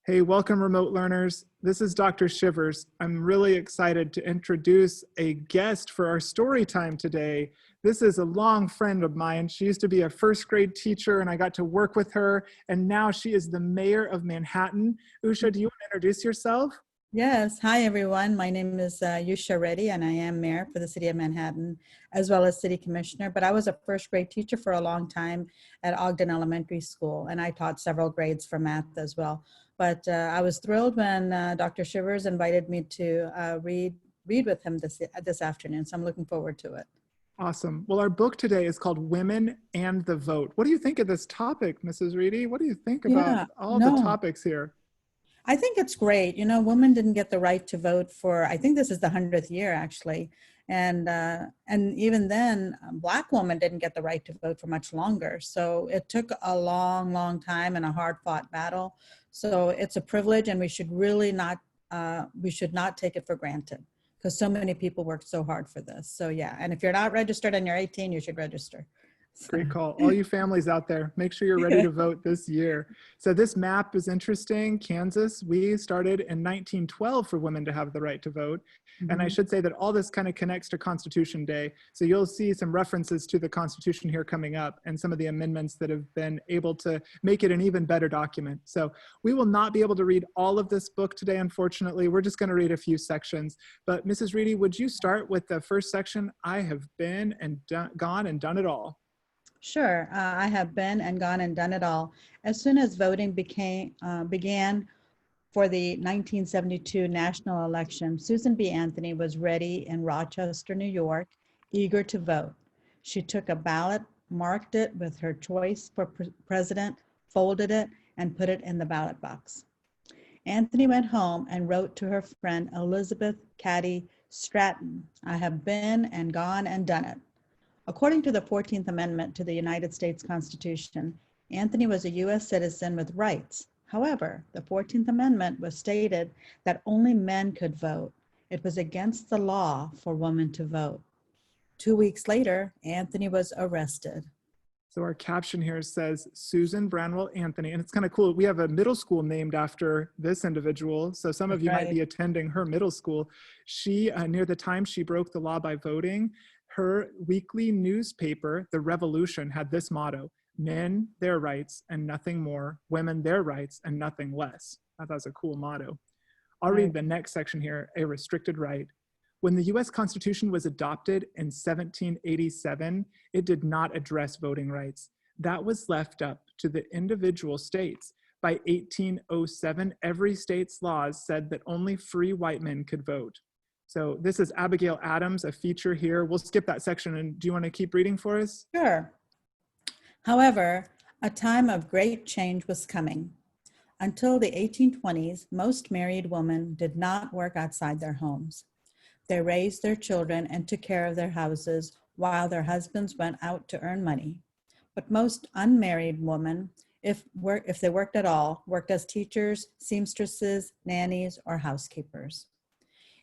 Hey, welcome remote learners. This is Dr. Shivers. I'm really excited to introduce a guest for our story time today. This is a long friend of mine. She used to be a first grade teacher and I got to work with her. And now she is the mayor of Manhattan. Usha, do you want to introduce yourself? Yes. Hi, everyone. My name is Usha Reddi, and I am mayor for the city of Manhattan, as well as city commissioner. But I was a first grade teacher for a long time at Ogden Elementary School, and I taught several grades for math as well. But I was thrilled when Dr. Shivers invited me to read with him this afternoon. So I'm looking forward to it. Awesome. Well, our book today is called Women and the Vote. What do you think of this topic, Mrs. Reedy? What do you think about Yeah. all the No. topics here? I think it's great. Women didn't get the right to vote for, I think this is the 100th year actually. And even then, Black women didn't get the right to vote for much longer. So it took a long, long time and a hard fought battle. So it's a privilege and we should really not, we should not take it for granted because so many people worked so hard for this. So yeah, and if you're not registered and you're 18, you should register. Great call. All you families out there, make sure you're ready to vote this year. So this map is interesting. Kansas, we started in 1912 for women to have the right to vote. And I should say that all this kind of connects to Constitution Day. So you'll see some references to the Constitution here coming up and some of the amendments that have been able to make it an even better document. So we will not be able to read all of this book today, unfortunately. We're just going to read a few sections. But Mrs. Reedy, would you start with the first section? I have been and gone and done it all. Sure, I have been and gone and done it all. As soon as voting began for the 1972 national election, Susan B. Anthony was ready in Rochester, New York, eager to vote. She took a ballot, marked it with her choice for president, folded it, and put it in the ballot box. Anthony went home and wrote to her friend Elizabeth Cady Stratton, I have been and gone and done it. According to the 14th Amendment to the United States Constitution, Anthony was a U.S. citizen with rights. However, the 14th Amendment was stated that only men could vote. It was against the law for women to vote. 2 weeks later, Anthony was arrested. So our caption here says Susan Branwell Anthony, and it's kind of cool. We have a middle school named after this individual. So some of you might be attending her middle school. She, near the time she broke the law by voting, her weekly newspaper, The Revolution, had this motto: men, their rights, and nothing more. Women, their rights, and nothing less. I thought that was a cool motto. I'll read the next section here, a restricted right. When the US Constitution was adopted in 1787, it did not address voting rights. That was left up to the individual states. By 1807, every state's laws said that only free white men could vote. So this is Abigail Adams, a feature here. We'll skip that section. And do you want to keep reading for us? Sure. However, a time of great change was coming. Until the 1820s, most married women did not work outside their homes. They raised their children and took care of their houses while their husbands went out to earn money. But most unmarried women, if they worked at all, worked as teachers, seamstresses, nannies, or housekeepers.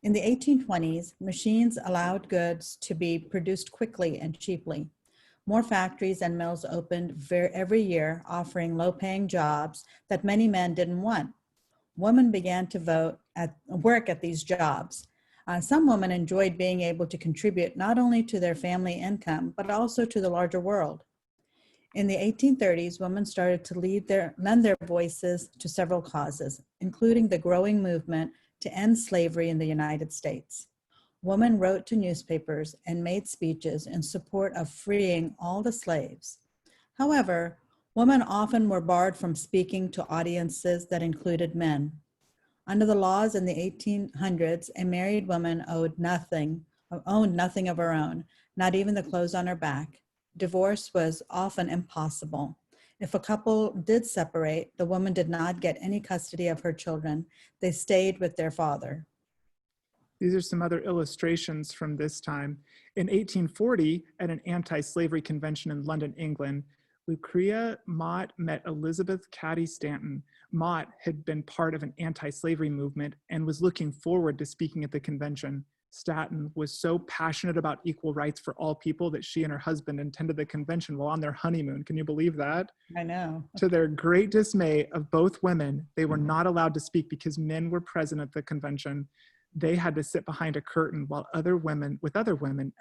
In the 1820s, machines allowed goods to be produced quickly and cheaply. More factories and mills opened every year, offering low-paying jobs that many men didn't want. Women began to work at these jobs. Some women enjoyed being able to contribute not only to their family income, but also to the larger world. In the 1830s, women started to lend their voices to several causes, including the growing movement to end slavery in the United States. Women wrote to newspapers and made speeches in support of freeing all the slaves. However, women often were barred from speaking to audiences that included men. Under the laws in the 1800s, a married woman owned nothing of her own, not even the clothes on her back. Divorce was often impossible. If a couple did separate, the woman did not get any custody of her children. They stayed with their father. These are some other illustrations from this time. In 1840, at an anti-slavery convention in London, England, Lucretia Mott met Elizabeth Cady Stanton. Mott had been part of an anti-slavery movement and was looking forward to speaking at the convention. Stanton was so passionate about equal rights for all people that she and her husband attended the convention while on their honeymoon. Can you believe that? I know. To their great dismay of both women, they were not allowed to speak because men were present at the convention. They had to sit behind a curtain while other women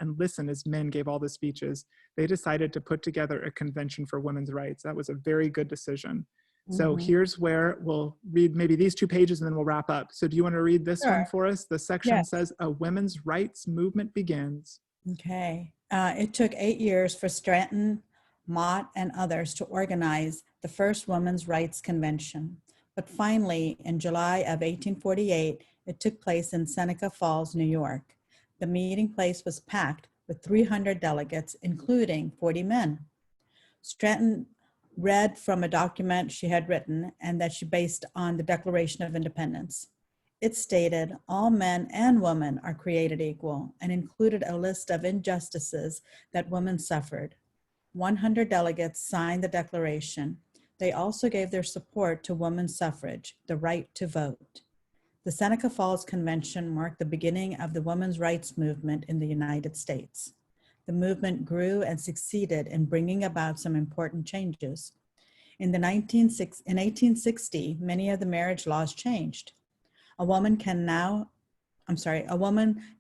and listen as men gave all the speeches. They decided to put together a convention for women's rights. That was a very good decision. So here's where we'll read maybe these 2 pages and then we'll wrap up. So do you want to read this one for us? The section says, "A women's rights movement begins." Okay. It took 8 years for Stanton, Mott, and others to organize the first Women's Rights Convention. But finally, in July of 1848, it took place in Seneca Falls, New York. The meeting place was packed with 300 delegates, including 40 men. Stanton read from a document she had written and that she based on the Declaration of Independence. It stated, "All men and women are created equal," and included a list of injustices that women suffered. 100 delegates signed the declaration. They also gave their support to women's suffrage, the right to vote. The Seneca Falls Convention marked the beginning of the women's rights movement in the United States. The movement grew and succeeded in bringing about some important changes. In 1860, many of the marriage laws changed. A woman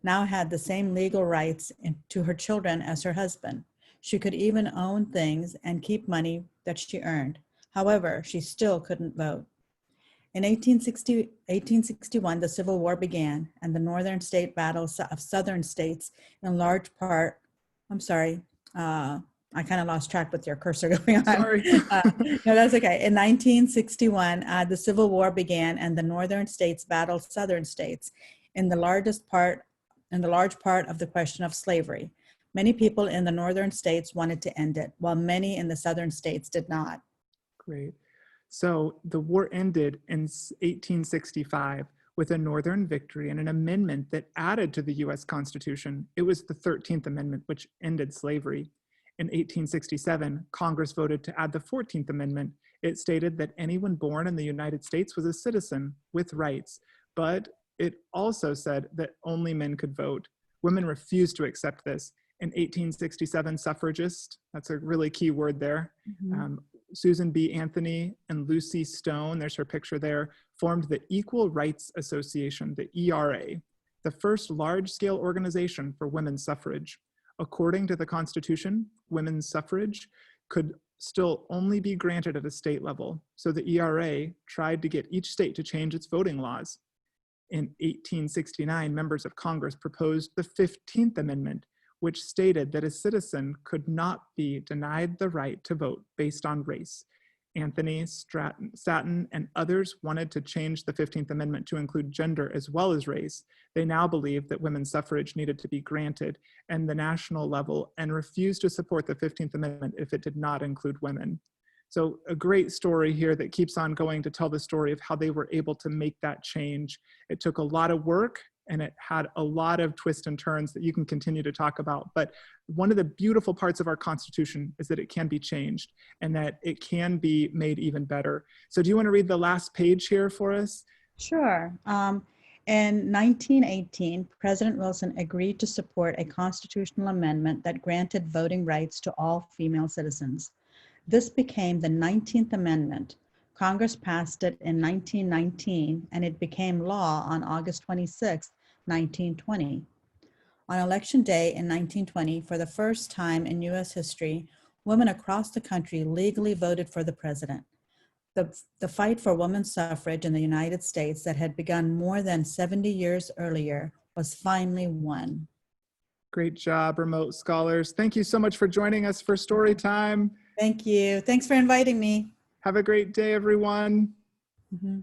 now had the same legal rights to her children as her husband. She could even own things and keep money that she earned. However, she still couldn't vote. In 1861, the Civil War began, and the northern state battles of southern states in large part, I kind of lost track with your cursor going on. Sorry. No, that's okay. In 1961, the Civil War began, and the northern states battled southern states in the large part of the question of slavery. Many people in the northern states wanted to end it, while many in the southern states did not. Great. So the war ended in 1865 with a Northern victory and an amendment that added to the US Constitution. It was the 13th Amendment, which ended slavery. In 1867, Congress voted to add the 14th Amendment. It stated that anyone born in the United States was a citizen with rights, but it also said that only men could vote. Women refused to accept this. In 1867, suffragists, that's a really key word there, Susan B. Anthony and Lucy Stone, there's her picture there, formed the Equal Rights Association, the ERA, the first large-scale organization for women's suffrage. According to the Constitution, women's suffrage could still only be granted at a state level, so the ERA tried to get each state to change its voting laws. In 1869, members of Congress proposed the 15th Amendment, which stated that a citizen could not be denied the right to vote based on race. Anthony, Stanton, and others wanted to change the 15th Amendment to include gender as well as race. They now believed that women's suffrage needed to be granted at the national level and refused to support the 15th Amendment if it did not include women. So a great story here that keeps on going to tell the story of how they were able to make that change. It took a lot of work, and it had a lot of twists and turns that you can continue to talk about. But one of the beautiful parts of our Constitution is that it can be changed and that it can be made even better. So do you want to read the last page here for us? Sure. In 1918, President Wilson agreed to support a constitutional amendment that granted voting rights to all female citizens. This became the 19th Amendment. Congress passed it in 1919, and it became law on August 26, 1920. On Election Day in 1920, for the first time in U.S. history, women across the country legally voted for the president. The fight for women's suffrage in the United States that had begun more than 70 years earlier was finally won. Great job, remote scholars. Thank you so much for joining us for Storytime. Thank you. Thanks for inviting me. Have a great day, everyone. Mm-hmm.